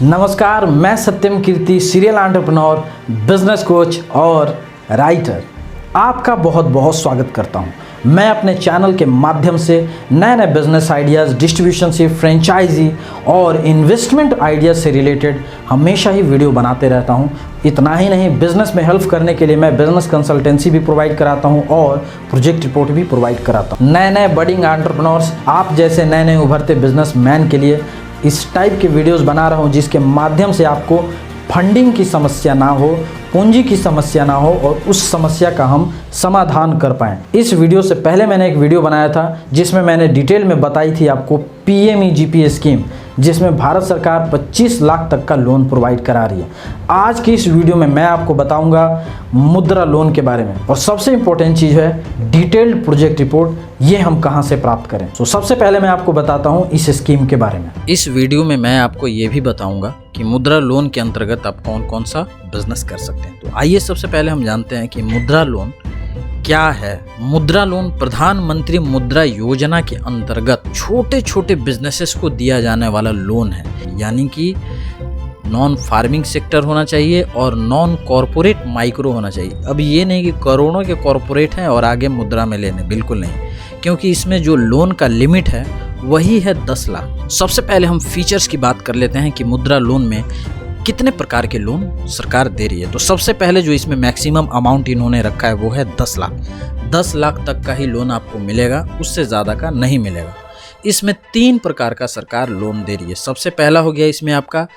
नमस्कार, मैं सत्यम कीर्ति, serial entrepreneur, business coach और राइटर आपका बहुत बहुत स्वागत करता हूं। मैं अपने चैनल के माध्यम से नए नए बिजनेस आइडियाज़, डिस्ट्रीब्यूशन से फ्रेंचाइजी और इन्वेस्टमेंट आइडियाज़ से रिलेटेड हमेशा ही वीडियो बनाते रहता हूं। इतना ही नहीं, बिजनेस में हेल्प करने के लिए मैं बिजनेस कंसल्टेंसी भी प्रोवाइड कराता हूं और प्रोजेक्ट रिपोर्ट भी प्रोवाइड कराता हूं। नए नए बडिंग एंटरप्रेन्योर्स, आप जैसे नए नए उभरते बिजनेसमैन के लिए इस टाइप के वीडियोस बना रहा हूं, जिसके माध्यम से आपको फंडिंग की समस्या ना हो, पूंजी की समस्या ना हो और उस समस्या का हम समाधान कर पाएँ। इस वीडियो से पहले मैंने एक वीडियो बनाया था जिसमें मैंने डिटेल में बताई थी आपको PMEGP स्कीम, जिसमें भारत सरकार 25 लाख तक का लोन प्रोवाइड करा रही है। आज की इस वीडियो में मैं आपको बताऊंगा मुद्रा लोन के बारे में, और सबसे इंपॉर्टेंट चीज़ है डिटेल्ड प्रोजेक्ट रिपोर्ट, ये हम कहां से प्राप्त करें। तो सबसे पहले मैं आपको बताता हूं इस स्कीम के बारे में। इस वीडियो में मैं आपको ये भी बताऊंगा कि मुद्रा लोन के अंतर्गत आप कौन कौन सा बिजनेस कर सकते हैं। तो आइए सबसे पहले हम जानते हैं कि मुद्रा लोन क्या है। मुद्रा लोन प्रधानमंत्री मुद्रा योजना के अंतर्गत छोटे छोटे बिजनेसेस को दिया जाने वाला लोन है, यानी कि नॉन फार्मिंग सेक्टर होना चाहिए और नॉन कॉरपोरेट माइक्रो होना चाहिए। अब ये नहीं कि करोड़ों के कॉरपोरेट हैं और आगे मुद्रा में लेने, बिल्कुल नहीं, क्योंकि इसमें जो लोन का लिमिट है वही है 10 लाख। सबसे पहले हम फीचर्स की बात कर लेते हैं कि मुद्रा लोन में कितने प्रकार के लोन सरकार दे रही है। तो सबसे पहले जो इसमें मैक्सिमम अमाउंट इन्होंने रखा है वो है 10 लाख। 10 लाख तक का ही लोन आपको मिलेगा, उससे ज़्यादा का नहीं मिलेगा। इसमें 3 प्रकार का सरकार लोन दे रही है। सबसे पहला हो गया इसमें आपका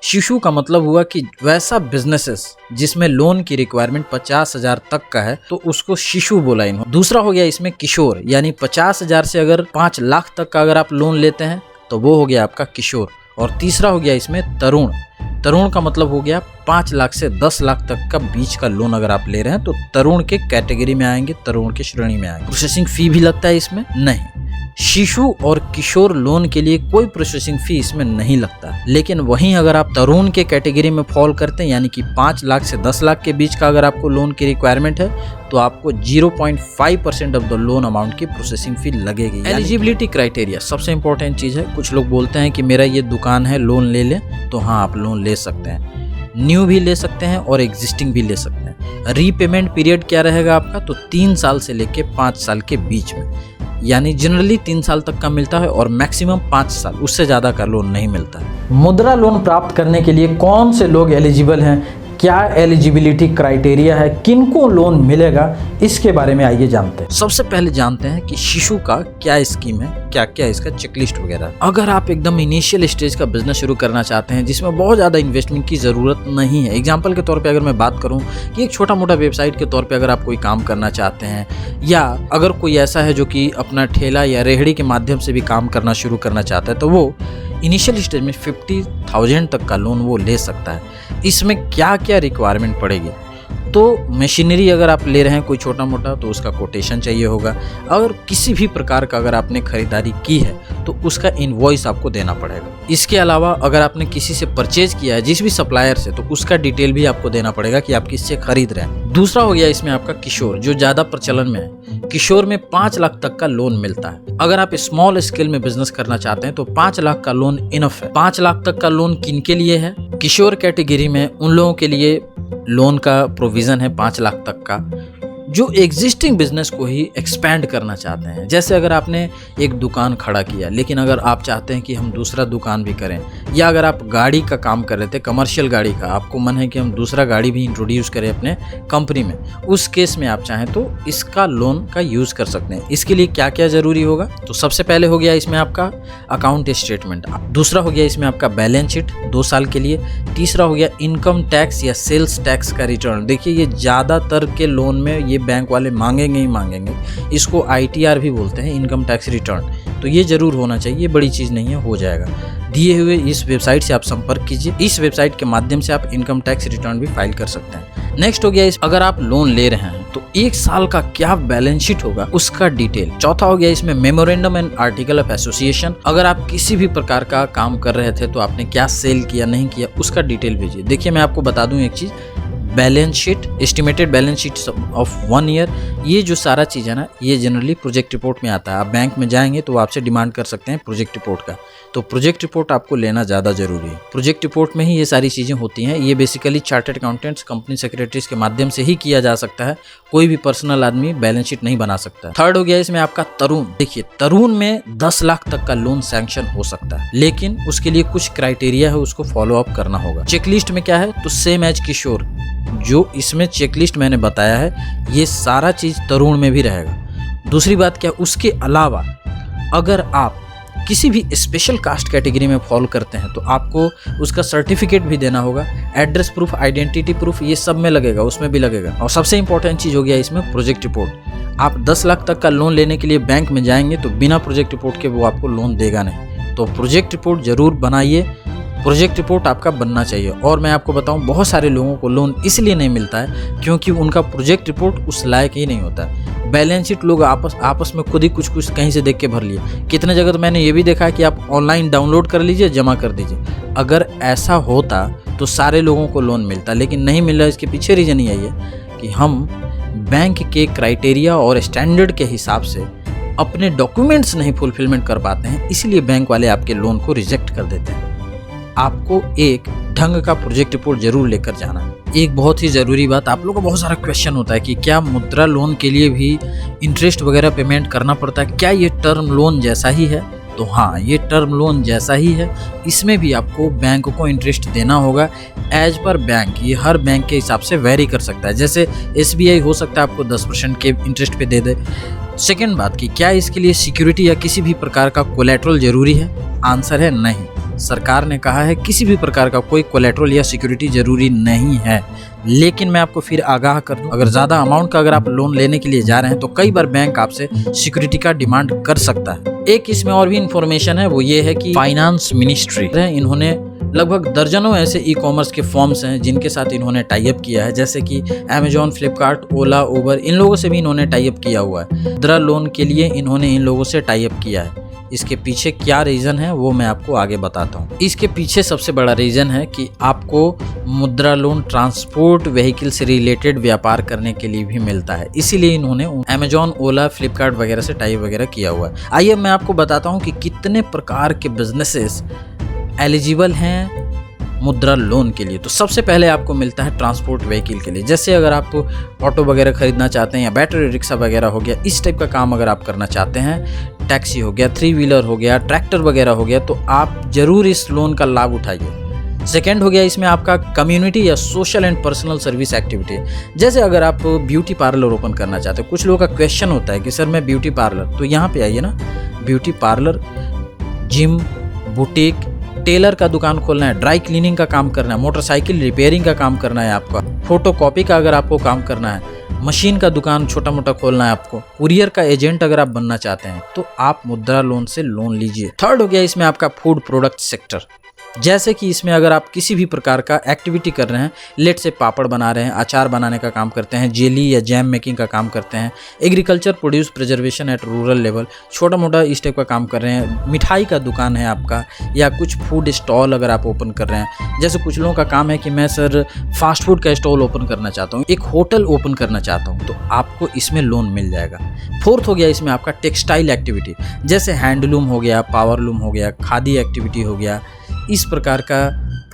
शिशु का मतलब हुआ कि वैसा बिजनेसेस जिसमें लोन की रिक्वायरमेंट 50,000 तक का है तो उसको शिशु बोला इन्होंने। दूसरा हो गया इसमें किशोर, यानी 50,000 से अगर 5 लाख तक का अगर आप लोन लेते हैं तो वो हो गया आपका किशोर। और तीसरा हो गया इसमें तरुण का मतलब हो गया 5 लाख से 10 लाख तक का बीच का लोन अगर आप ले रहे हैं तो तरुण के कैटेगरी में आएंगे, तरुण के श्रेणी में आएंगे। प्रोसेसिंग फी भी लगता है इसमें? नहीं, शिशु और किशोर लोन के लिए कोई प्रोसेसिंग फी इसमें नहीं लगता। लेकिन वहीं अगर आप तरुण के कैटेगरी में फॉल करते हैं, यानी कि 5 लाख से 10 लाख के बीच का अगर आपको लोन की रिक्वायरमेंट है तो आपको 0.5% ऑफ द लोन अमाउंट की प्रोसेसिंग फी लगेगी। एलिजिबिलिटी क्राइटेरिया सबसे इंपॉर्टेंट चीज़ है। कुछ लोग बोलते हैं कि मेरा ये दुकान है, लोन ले लें, तो हाँ, आप लोन ले सकते हैं। न्यू भी ले सकते हैं और एग्जिस्टिंग भी ले सकते हैं। रीपेमेंट पीरियड क्या रहेगा आपका? तो 3 साल से लेके 5 साल के बीच में, यानी जनरली 3 साल तक का मिलता है और मैक्सिमम 5 साल, उससे ज़्यादा का लोन नहीं मिलता है। मुद्रा लोन प्राप्त करने के लिए कौन से लोग एलिजिबल हैं, क्या एलिजिबिलिटी क्राइटेरिया है, किनको लोन मिलेगा, इसके बारे में आइए जानते हैं। सबसे पहले जानते हैं कि शिशु का क्या स्कीम है, क्या क्या इसका चेकलिस्ट वगैरह। अगर आप एकदम इनिशियल स्टेज का बिजनेस शुरू करना चाहते हैं जिसमें बहुत ज़्यादा इन्वेस्टमेंट की ज़रूरत नहीं है, एग्जाम्पल के तौर पे अगर मैं बात करूं कि एक छोटा मोटा वेबसाइट के तौर पे अगर आप कोई काम करना चाहते हैं, या अगर कोई ऐसा है जो कि अपना ठेला या रेहड़ी के माध्यम से भी काम करना शुरू करना चाहता है, तो वो इनिशियल स्टेज में 50,000 तक का लोन वो ले सकता है। इसमें क्या क्या रिक्वायरमेंट पड़ेगी? तो मशीनरी अगर आप ले रहे हैं कोई छोटा मोटा तो उसका कोटेशन चाहिए होगा। अगर किसी भी प्रकार का अगर आपने खरीदारी की है तो उसका इनवॉइस आपको देना पड़ेगा। इसके अलावा अगर आपने किसी से परचेज किया है, जिस भी सप्लायर से, तो उसका डिटेल भी आपको देना पड़ेगा कि आप किससे खरीद रहे हैं। दूसरा हो गया इसमें आपका किशोर, जो ज़्यादा प्रचलन में है। किशोर में 5 लाख तक का लोन मिलता है। अगर आप स्मॉल स्केल में बिजनेस करना चाहते हैं तो 5 लाख का लोन इनफ है। 5 लाख तक का लोन किन के लिए है? किशोर कैटेगरी में उन लोगों के लिए लोन का प्रोविज़न है 5 लाख तक का, जो एग्जिस्टिंग बिजनेस को ही एक्सपैंड करना चाहते हैं। जैसे अगर आपने एक दुकान खड़ा किया, लेकिन अगर आप चाहते हैं कि हम दूसरा दुकान भी करें, या अगर आप गाड़ी का काम कर रहे थे, कमर्शियल गाड़ी का, आपको मन है कि हम दूसरा गाड़ी भी इंट्रोड्यूस करें अपने कंपनी में, उस केस में आप चाहें तो इसका लोन का यूज़ कर सकते हैं। इसके लिए क्या क्या ज़रूरी होगा? तो सबसे पहले हो गया इसमें आपका अकाउंट स्टेटमेंट। दूसरा हो गया इसमें आपका बैलेंस शीट 2 साल के लिए। तीसरा हो गया इनकम टैक्स या सेल्स टैक्स का रिटर्न। देखिए, ये ज़्यादातर के लोन में ये बैंक वाले मांगेंगे ही मांगेंगे। इसको ITR भी बोलते हैं, इनकम टैक्स रिटर्न। तो ये जरूर होना चाहिए, बड़ी चीज़ नहीं है, हो जाएगा। दिए हुए इस वेबसाइट से आप संपर्क कीजिए। इस वेबसाइट के माध्यम से आप इनकम टैक्स रिटर्न भी फाइल कर सकते हैं। नेक्स्ट हो गया अगर आप लोन ले रहे हैं तो 1 साल का क्या बैलेंस शीट होगा, उसका डिटेल। चौथा हो गया इसमें memorandum and article of association. अगर आप किसी भी प्रकार का काम कर रहे थे तो आपने क्या सेल किया, नहीं किया, उसका डिटेल भेजिए। देखिए, मैं आपको बता दूं एक चीज़, balance sheet, estimated balance sheet of 1 year, ये जो सारा चीज़ है ना, ये जनरली प्रोजेक्ट रिपोर्ट में आता है। आप बैंक में जाएंगे तो आपसे डिमांड कर सकते हैं प्रोजेक्ट रिपोर्ट का, तो प्रोजेक्ट रिपोर्ट आपको लेना ज़्यादा ज़रूरी है। प्रोजेक्ट रिपोर्ट में ही ये सारी चीज़ें होती हैं। ये basically chartered accountants, company secretaries के माध्यम से ही किया जा सकता है, कोई भी पर्सनल आदमी बैलेंस शीट नहीं बना सकता। थर्ड हो गया इसमें आपका तरुण। देखिए, तरुण में 10 लाख तक का लोन सैंक्शन हो सकता है, लेकिन उसके लिए कुछ क्राइटेरिया है, उसको फॉलो अप करना होगा। चेकलिस्ट में क्या है, तो सेम एज किशोर, जो इसमें चेकलिस्ट मैंने बताया है, ये सारा चीज तरुण में भी रहेगा। दूसरी बात क्या, उसके अलावा अगर आप किसी भी स्पेशल कास्ट कैटेगरी में फॉलो करते हैं तो आपको उसका सर्टिफिकेट भी देना होगा, एड्रेस प्रूफ, आइडेंटिटी प्रूफ, ये सब में लगेगा, उसमें भी लगेगा। और सबसे इंपॉर्टेंट चीज़ हो गया इसमें प्रोजेक्ट रिपोर्ट। आप 10 लाख तक का लोन लेने के लिए बैंक में जाएंगे तो बिना प्रोजेक्ट रिपोर्ट के वो आपको लोन देगा नहीं, तो प्रोजेक्ट रिपोर्ट जरूर बनाइए। प्रोजेक्ट रिपोर्ट आपका बनना चाहिए। और मैं आपको बताऊं, बहुत सारे लोगों को लोन इसलिए नहीं मिलता है क्योंकि उनका प्रोजेक्ट रिपोर्ट उस लायक ही नहीं होता है। बैलेंस शीट लोग आपस में खुद ही कुछ कहीं से देख के भर लिए। कितने जगह तो मैंने ये भी देखा है कि आप ऑनलाइन डाउनलोड कर लीजिए, जमा कर दीजिए। अगर ऐसा होता तो सारे लोगों को लोन मिलता, लेकिन नहीं मिल रहा। इसके पीछे रीजन यही है कि हम बैंक के क्राइटेरिया और स्टैंडर्ड के हिसाब से अपने डॉक्यूमेंट्स नहीं फुलफिलमेंट कर पाते हैं, इसलिए बैंक वाले आपके लोन को रिजेक्ट कर देते हैं। आपको एक ढंग का प्रोजेक्ट रिपोर्ट जरूर लेकर जाना है। एक बहुत ही ज़रूरी बात, आप लोगों को बहुत सारा क्वेश्चन होता है कि क्या मुद्रा लोन के लिए भी इंटरेस्ट वगैरह पेमेंट करना पड़ता है, क्या ये टर्म लोन जैसा ही है? तो हाँ, ये टर्म लोन जैसा ही है। इसमें भी आपको बैंक को इंटरेस्ट देना होगा एज पर बैंक। ये हर बैंक के हिसाब से वेरी कर सकता है। जैसे SBI हो सकता है आपको 10% के इंटरेस्ट पे दे दे। सेकेंड बात कि क्या इसके लिए सिक्योरिटी या किसी भी प्रकार का कोलेट्रल जरूरी है? आंसर है नहीं। सरकार ने कहा है किसी भी प्रकार का कोई कोलेट्रल या सिक्योरिटी जरूरी नहीं है। लेकिन मैं आपको फिर आगाह कर दूं, अगर ज़्यादा अमाउंट का अगर आप लोन लेने के लिए जा रहे हैं तो कई बार बैंक आपसे सिक्योरिटी का डिमांड कर सकता है। एक इसमें और भी इंफॉर्मेशन है, वो ये है कि फाइनेंस मिनिस्ट्री है, इन्होंने लगभग दर्जनों ऐसे ई-कॉमर्स के फॉर्म्स हैं जिनके साथ इन्होंने टाई अप किया है, जैसे कि अमेजॉन, फ्लिपकार्ट, ओला, उबर, इन लोगों से भी इन्होंने टाई अप किया हुआ है। मुद्रा लोन के लिए इन्होंने इन लोगों से टाई अप किया है। इसके पीछे क्या रीज़न है वो मैं आपको आगे बताता हूँ। इसके पीछे सबसे बड़ा रीज़न है कि आपको मुद्रा लोन ट्रांसपोर्ट व्हीकल से रिलेटेड व्यापार करने के लिए भी मिलता है, इसीलिए इन्होंने अमेजॉन, ओला, फ्लिपकार्ट वगैरह से टाई वगैरह किया हुआ है। आइए मैं आपको बताता हूँ कि कितने प्रकार के बिजनेसेस एलिजिबल हैं मुद्रा लोन के लिए। तो सबसे पहले आपको मिलता है ट्रांसपोर्ट व्हीकल के लिए। जैसे अगर आप ऑटो वगैरह खरीदना चाहते हैं या बैटरी रिक्शा वगैरह हो गया, इस टाइप का काम अगर आप करना चाहते हैं, टैक्सी हो गया, 3 व्हीलर हो गया, ट्रैक्टर वगैरह हो गया, तो आप जरूर इस लोन का लाभ उठाइए। सेकेंड हो गया इसमें आपका कम्युनिटी या social and personal service activity. जैसे अगर आप ब्यूटी पार्लर ओपन करना चाहते हैं, कुछ लोगों का क्वेश्चन होता है कि सर मैं ब्यूटी पार्लर, तो यहाँ पे आइए ना, beauty parlour, gym, boutique, tailor का दुकान खोलना है, ड्राई क्लीनिंग का काम करना है, मोटरसाइकिल रिपेयरिंग का काम करना है आपका, फोटोकॉपी का अगर आपको काम करना है, मशीन का दुकान छोटा मोटा खोलना है आपको, कुरियर का एजेंट अगर आप बनना चाहते हैं, तो आप मुद्रा लोन से लोन लीजिए। थर्ड हो गया इसमें आपका फूड प्रोडक्ट सेक्टर। जैसे कि इसमें अगर आप किसी भी प्रकार का एक्टिविटी कर रहे हैं, लेट से पापड़ बना रहे हैं, अचार बनाने का काम करते हैं, जेली या जैम मेकिंग का काम करते हैं, agriculture produce preservation at rural level, छोटा मोटा इस टाइप का काम कर रहे हैं, मिठाई का दुकान है आपका, या कुछ फूड स्टॉल अगर आप ओपन कर रहे हैं। जैसे कुछ लोगों का काम है कि मैं सर फास्ट फूड का स्टॉल ओपन करना चाहता हूँ, एक होटल ओपन करना चाहता हूँ, तो आपको इसमें लोन मिल जाएगा। फोर्थ हो गया इसमें आपका टेक्सटाइल एक्टिविटी, जैसे हैंडलूम हो गया, पावरलूम हो गया, खादी एक्टिविटी हो गया, इस प्रकार का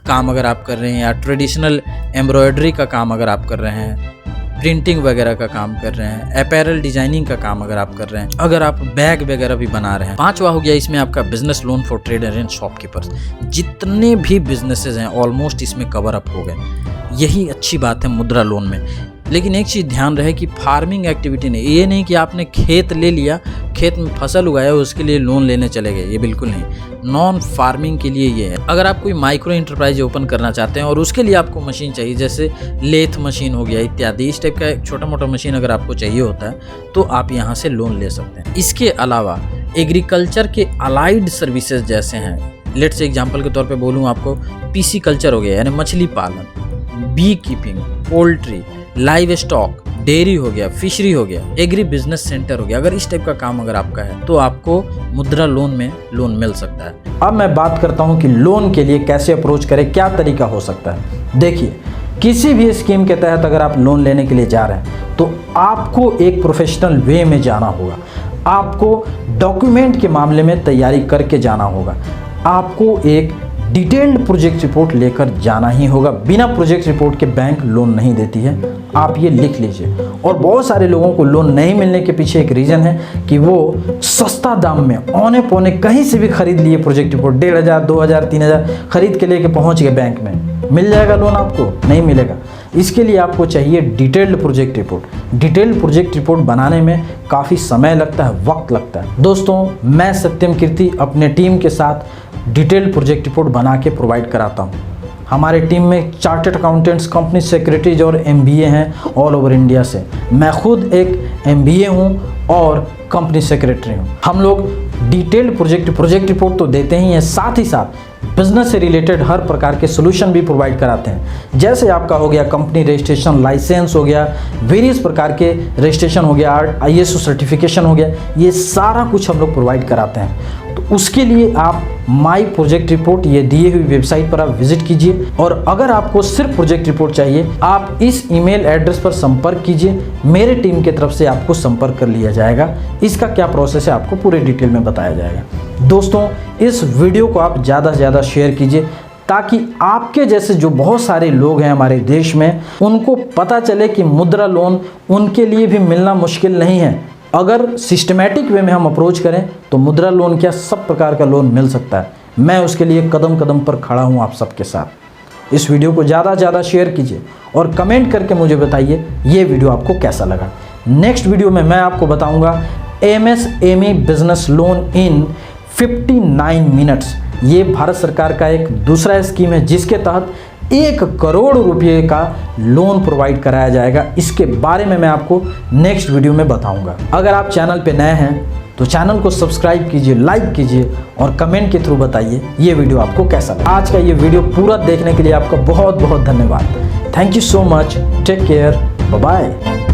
काम अगर आप कर रहे हैं, या ट्रेडिशनल एम्ब्रॉयडरी का काम अगर आप कर रहे हैं, प्रिंटिंग वगैरह का काम कर रहे हैं, अपैरल डिजाइनिंग का काम अगर आप कर रहे हैं, अगर आप बैग वगैरह भी बना रहे हैं। पांचवा हो गया इसमें आपका business loan for trader and shopkeepers. जितने भी बिजनेसेस हैं ऑलमोस्ट इसमें कवर अप हो गए। यही अच्छी बात है मुद्रा लोन में। लेकिन एक चीज़ ध्यान रहे कि फार्मिंग एक्टिविटी नहीं, ये नहीं कि आपने खेत ले लिया, खेत में फसल उगाया, उसके लिए लोन लेने चले गए, ये बिल्कुल नहीं। नॉन फार्मिंग के लिए ये है। अगर आप कोई माइक्रो इंटरप्राइज ओपन करना चाहते हैं और उसके लिए आपको मशीन चाहिए, जैसे लेथ मशीन हो गया इत्यादि, इस टाइप का एक छोटा मोटा मशीन अगर आपको चाहिए होता है तो आप यहाँ से लोन ले सकते हैं। इसके अलावा एग्रीकल्चर के अलाइड सर्विसेज जैसे हैं, लेट से एग्जाम्पल के तौर पर बोलूँ आपको, पीसी कल्चर हो गया यानी मछली पालन, beekeeping, poultry, livestock, dairy हो गया, फिशरी हो गया, एग्री बिजनेस सेंटर हो गया, अगर इस टाइप का काम अगर आपका है तो आपको मुद्रा लोन में लोन मिल सकता है। अब मैं बात करता हूं कि लोन के लिए कैसे अप्रोच करें, क्या तरीका हो सकता है। देखिए, किसी भी स्कीम के तहत अगर आप लोन लेने के लिए जा रहे हैं तो आपको एक प्रोफेशनल वे में जाना होगा। आपको डॉक्यूमेंट के मामले में तैयारी करके जाना होगा। आपको एक डिटेल्ड प्रोजेक्ट रिपोर्ट लेकर जाना ही होगा। बिना प्रोजेक्ट रिपोर्ट के बैंक लोन नहीं देती है, आप ये लिख लीजिए। और बहुत सारे लोगों को लोन नहीं मिलने के पीछे एक रीज़न है कि वो सस्ता दाम में औने पौने कहीं से भी खरीद लिए प्रोजेक्ट रिपोर्ट, 1500, 2000, 3000 खरीद के लेके पहुंच गए बैंक में। मिल जाएगा लोन? आपको नहीं मिलेगा। इसके लिए आपको चाहिए detailed project report. Detailed project report बनाने में काफ़ी समय लगता है, वक्त लगता है। दोस्तों, मैं सत्यम कीर्ति अपने टीम के साथ डिटेल्ड प्रोजेक्ट रिपोर्ट बना के प्रोवाइड कराता हूँ। हमारे टीम में चार्टर्ड अकाउंटेंट्स, कंपनी सेक्रेटरीज और MBA हैं ऑल ओवर इंडिया से। मैं खुद एक MBA हूँ और कंपनी सेक्रेटरी हूँ। हम लोग डिटेल्ड प्रोजेक्ट रिपोर्ट तो देते ही हैं, साथ ही साथ बिजनेस से रिलेटेड हर प्रकार के सोल्यूशन भी प्रोवाइड कराते हैं। जैसे आपका हो गया कंपनी रजिस्ट्रेशन, लाइसेंस हो गया, वेरियस प्रकार के रजिस्ट्रेशन हो गया, ISO सर्टिफिकेशन हो गया, ये सारा कुछ हम लोग प्रोवाइड कराते हैं। तो उसके लिए आप माई प्रोजेक्ट रिपोर्ट ये दिए हुई वेबसाइट पर आप विजिट कीजिए। और अगर आपको सिर्फ प्रोजेक्ट रिपोर्ट चाहिए, आप इस ईमेल एड्रेस पर संपर्क कीजिए। मेरे टीम की तरफ से आपको संपर्क कर लिया जाएगा। इसका क्या प्रोसेस है आपको पूरे डिटेल में बताया जाएगा। दोस्तों, इस वीडियो को आप ज़्यादा से ज़्यादा शेयर कीजिए ताकि आपके जैसे जो बहुत सारे लोग हैं हमारे देश में, उनको पता चले कि मुद्रा लोन उनके लिए भी मिलना मुश्किल नहीं है। अगर सिस्टमेटिक वे में हम अप्रोच करें तो मुद्रा लोन क्या सब प्रकार का लोन मिल सकता है। मैं उसके लिए कदम कदम पर खड़ा हूं आप सबके साथ। इस वीडियो को ज़्यादा से ज़्यादा शेयर कीजिए और कमेंट करके मुझे बताइए ये वीडियो आपको कैसा लगा। नेक्स्ट वीडियो में मैं आपको बताऊंगा MSME business loan in 59 minutes. ये भारत सरकार का एक दूसरा स्कीम है जिसके तहत 1 करोड़ रुपये का लोन प्रोवाइड कराया जाएगा। इसके बारे में मैं आपको नेक्स्ट वीडियो में बताऊंगा। अगर आप चैनल पे नए हैं तो चैनल को सब्सक्राइब कीजिए, लाइक कीजिए और कमेंट के थ्रू बताइए ये वीडियो आपको कैसा लगा। आज का ये वीडियो पूरा देखने के लिए आपका बहुत बहुत धन्यवाद। Thank you so much. Take care. Bye bye.